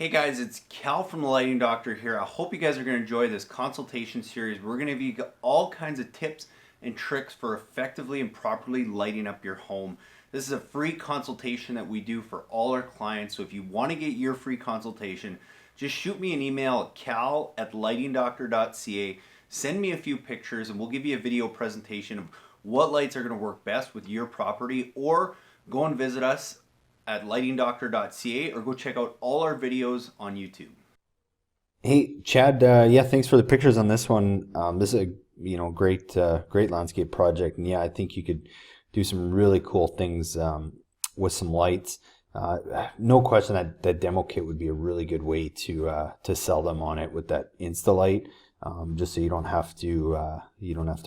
Hey guys, it's Cal from the Lighting Doctor here. I hope you guys are going to enjoy this consultation series. We're going to give you all kinds of tips and tricks for effectively and properly lighting up your home. This is a free consultation that we do for all our clients. So if you want to get your free consultation, just shoot me an email at cal@lightingdoctor.ca. Send me a few pictures and we'll give you a video presentation of what lights are going to work best with your property, or go and visit us at lightingdoctor.ca or go check out all our videos on YouTube. Hey, Chad. Yeah, thanks for the pictures on this one. This is a great landscape project, and yeah, I think you could do some really cool things with some lights. No question that demo kit would be a really good way to sell them on it with that Insta-Light, just so you don't have to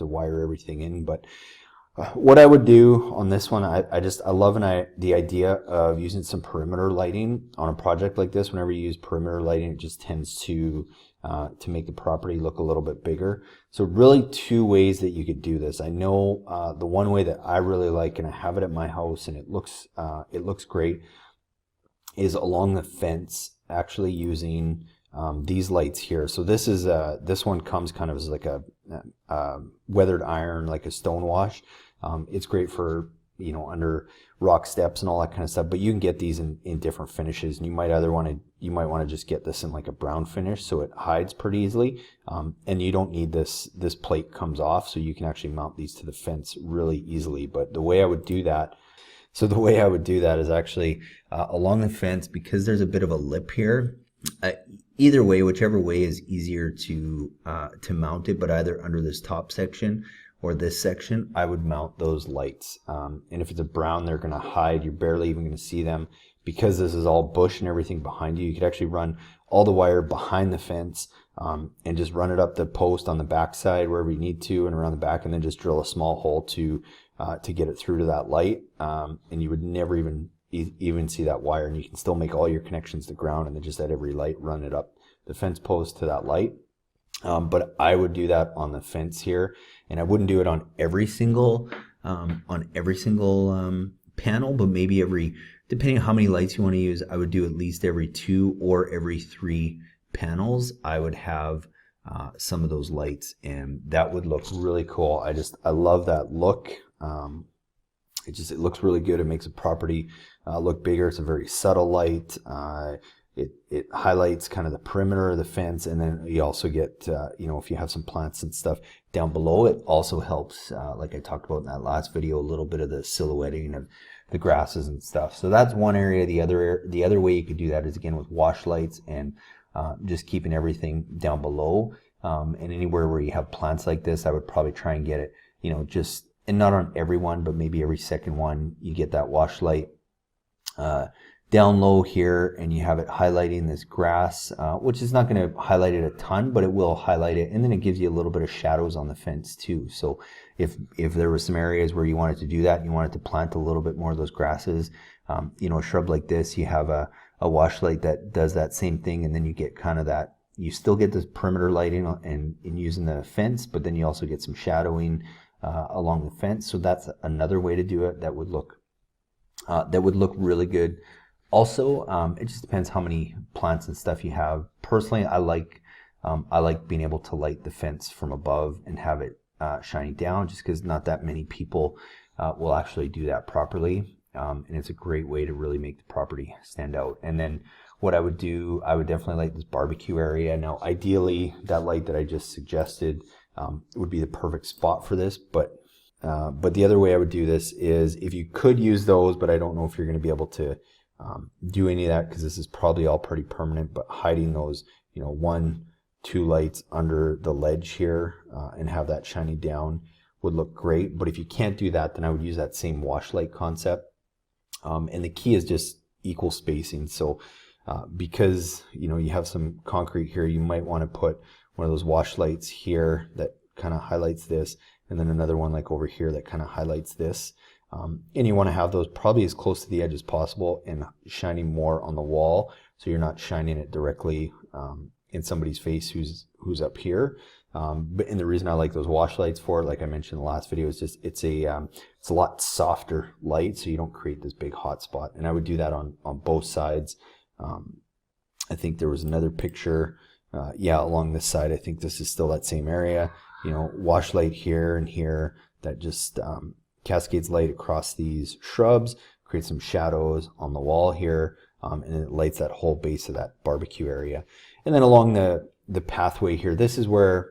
wire everything in. But what I would do on this one, I love the idea of using some perimeter lighting on a project like this. Whenever you use perimeter lighting, it just tends to make the property look a little bit bigger. So really two ways that you could do this. I know the one way that I really like, and I have it at my house, and it looks great, is along the fence, actually using these lights here. So this one comes kind of as like a weathered iron, like a stone wash. It's great for, under rock steps and all that kind of stuff, but you can get these in different finishes, and you might want to just get this in like a brown finish so it hides pretty easily, and you don't need this plate comes off, so you can actually mount these to the fence really easily. But the way I would do that is actually along the fence, because there's a bit of a lip here. Either way, whichever way is easier to mount it, but either under this top section or this section, I would mount those lights. And if it's a brown, they're going to hide. You're barely even going to see them because this is all bush and everything behind you. You could actually run all the wire behind the fence and just run it up the post on the back side wherever you need to, and around the back, and then just drill a small hole to get it through to that light. And you would never even see that wire, and you can still make all your connections to ground, and then just at every light run it up the fence post to that light. But I would do that on the fence here, and I wouldn't do it on every single panel, but maybe depending on how many lights you want to use, I would do at least every 2 or every 3 panels. I would have some of those lights, and that would look really cool. I love that look. It looks really good. It makes a property look bigger. It's a very subtle light. It highlights kind of the perimeter of the fence, and then you also get, if you have some plants and stuff down below, it also helps, like I talked about in that last video, a little bit of the silhouetting of the grasses and stuff. So that's one area. The other way you could do that is, again, with wash lights and just keeping everything down below. And anywhere where you have plants like this, I would probably try and get it, and not on every one, but maybe every second one, you get that wash light down low here, and you have it highlighting this grass, which is not going to highlight it a ton, but it will highlight it, and then it gives you a little bit of shadows on the fence too. So if there were some areas where you wanted to do that, and you wanted to plant a little bit more of those grasses, a shrub like this, you have a wash light that does that same thing, and then you get kind of that, you still get this perimeter lighting and using the fence, but then you also get some shadowing along the fence. So that's another way to do it that would look really good. Also, it just depends how many plants and stuff you have. Personally, I like being able to light the fence from above and have it shining down, just because not that many people will actually do that properly, and it's a great way to really make the property stand out. And then what I would do, I would definitely light this barbecue area. Now, ideally, that light that I just suggested would be the perfect spot for this, but the other way I would do this is, if you could use those, but I don't know if you're going to be able to do any of that, because this is probably all pretty permanent, but hiding those 1-2 lights under the ledge here and have that shining down would look great. But if you can't do that, then I would use that same wash light concept, and the key is just equal spacing. So because you have some concrete here, you might want to put one of those wash lights here that kind of highlights this, and then another one like over here that kind of highlights this. And you want to have those probably as close to the edge as possible and shining more on the wall, so you're not shining it directly in somebody's face who's up here. And the reason I like those wash lights for, like I mentioned in the last video, is just it's a lot softer light, so you don't create this big hot spot. And I would do that on both sides. I think there was another picture, yeah, along this side. I think this is still that same area. You know, wash light here and here that just cascades light across these shrubs, creates some shadows on the wall here, and it lights that whole base of that barbecue area. And then along the pathway here, this is where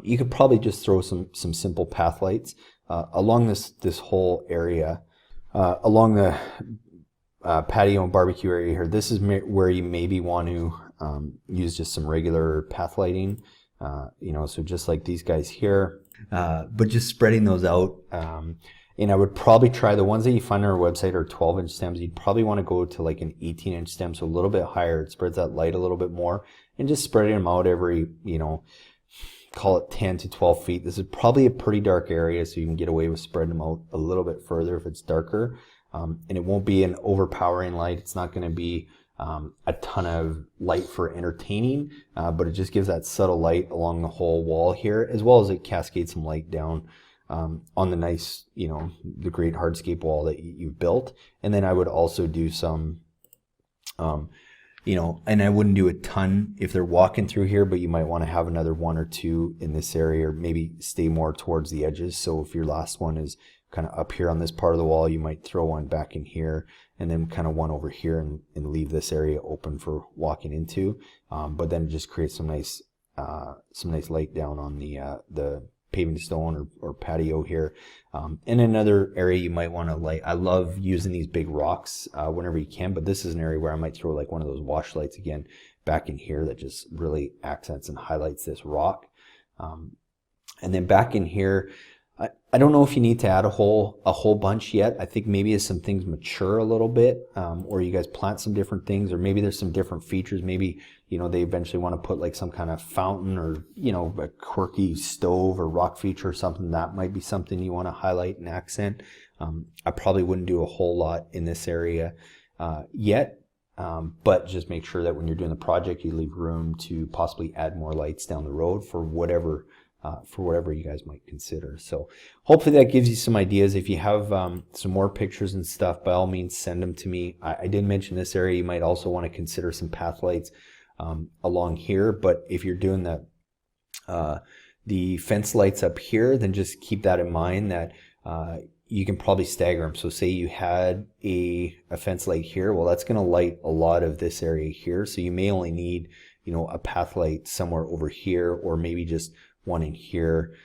you could probably just throw some simple path lights along this whole area, along the patio and barbecue area here. This is where you maybe want to use just some regular path lighting, you know, so just like these guys here, but just spreading those out. And I would probably try the ones that you find on our website are 12-inch stems. You'd probably want to go to like an 18-inch stem, so a little bit higher. It spreads that light a little bit more, and just spreading them out every, you know, call it 10 to 12 feet. This is probably a pretty dark area, so you can get away with spreading them out a little bit further if it's darker. And it won't be an overpowering light. It's not going to be a ton of light for entertaining, but it just gives that subtle light along the whole wall here, as well as it cascades some light down on the nice, you know, the great hardscape wall that you've built. And then I would also do some, you know, and I wouldn't do a ton if they're walking through here, but you might want to have another one or two in this area, or maybe stay more towards the edges. So if your last one is kind of up here on this part of the wall, you might throw one back in here, and then kind of one over here, and leave this area open for walking into. But then it just creates some nice light down on the paving stone or patio here. And another area you might want to light. I love using these big rocks whenever you can, but this is an area where I might throw like one of those wash lights again back in here that just really accents and highlights this rock. And then back in here, I don't know if you need to add a whole bunch yet. I think maybe as some things mature a little bit, or you guys plant some different things, or maybe there's some different features. Maybe, you know, they eventually want to put like some kind of fountain, or, you know, a quirky stove or rock feature or something. That might be something you want to highlight and accent. I probably wouldn't do a whole lot in this area yet, but just make sure that when you're doing the project, you leave room to possibly add more lights down the road for whatever you guys might consider. So hopefully that gives you some ideas. If you have some more pictures and stuff, by all means send them to me. I did mention this area. You might also want to consider some path lights along here, but if you're doing the fence lights up here, then just keep that in mind, that you can probably stagger them. So say you had a fence light here, well, that's going to light a lot of this area here, so you may only need, you know, a path light somewhere over here, or maybe just one in here,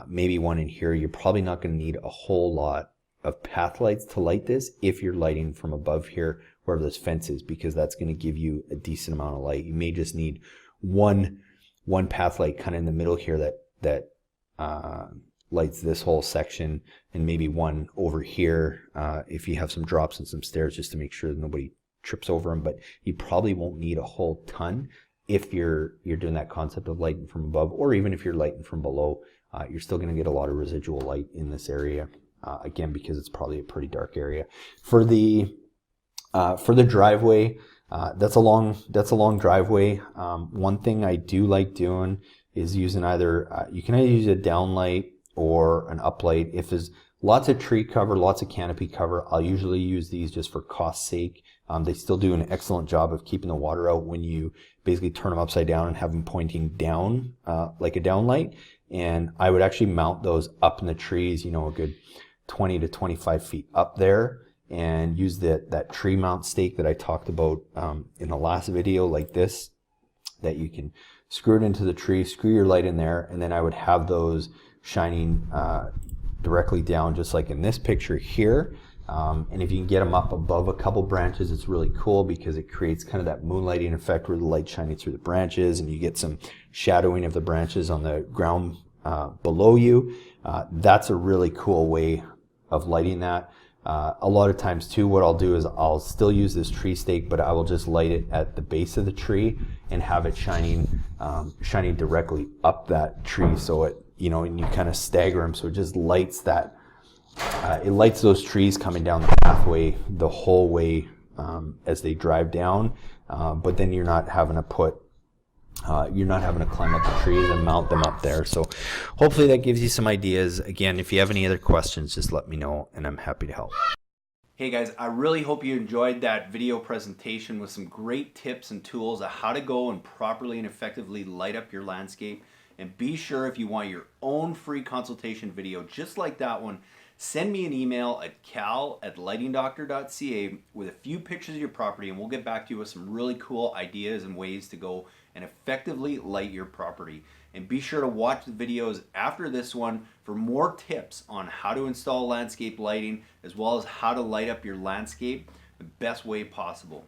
maybe one in here. You're probably not going to need a whole lot of path lights to light this if you're lighting from above here, wherever this fence is, because that's going to give you a decent amount of light. You may just need one path light kind of in the middle here that lights this whole section, and maybe one over here if you have some drops and some stairs, just to make sure that nobody trips over them. But you probably won't need a whole ton if you're doing that concept of lighting from above, or even if you're lighting from below. You're still going to get a lot of residual light in this area, again, because it's probably a pretty dark area. For the driveway, that's a long driveway. One thing I do like doing is using either you can either use a downlight or an uplight. If there's lots of tree cover, lots of canopy cover, I'll usually use these just for cost's sake. They still do an excellent job of keeping the water out when you basically turn them upside down and have them pointing down like a downlight. And I would actually mount those up in the trees, you know, a good 20 to 25 feet up there, and use that tree mount stake that I talked about in the last video, like this, that you can screw it into the tree, screw your light in there, and then I would have those shining directly down, just like in this picture here. And if you can get them up above a couple branches, it's really cool, because it creates kind of that moonlighting effect where the light shining through the branches, and you get some shadowing of the branches on the ground below you. That's a really cool way of lighting that. A lot of times too, what I'll do is I'll still use this tree stake, but I will just light it at the base of the tree and have it shining directly up that tree. So it, you know, and you kind of stagger them, so it just lights that. It lights those trees coming down the pathway the whole way as they drive down, but then you're not having to climb up the trees and mount them up there. So hopefully that gives you some ideas. Again, if you have any other questions, just let me know, and I'm happy to help. Hey guys, I really hope you enjoyed that video presentation with some great tips and tools on how to go and properly and effectively light up your landscape. And be sure, if you want your own free consultation video just like that one, send me an email at cal@lightingdoctor.ca with a few pictures of your property, and we'll get back to you with some really cool ideas and ways to go and effectively light your property. And be sure to watch the videos after this one for more tips on how to install landscape lighting, as well as how to light up your landscape the best way possible.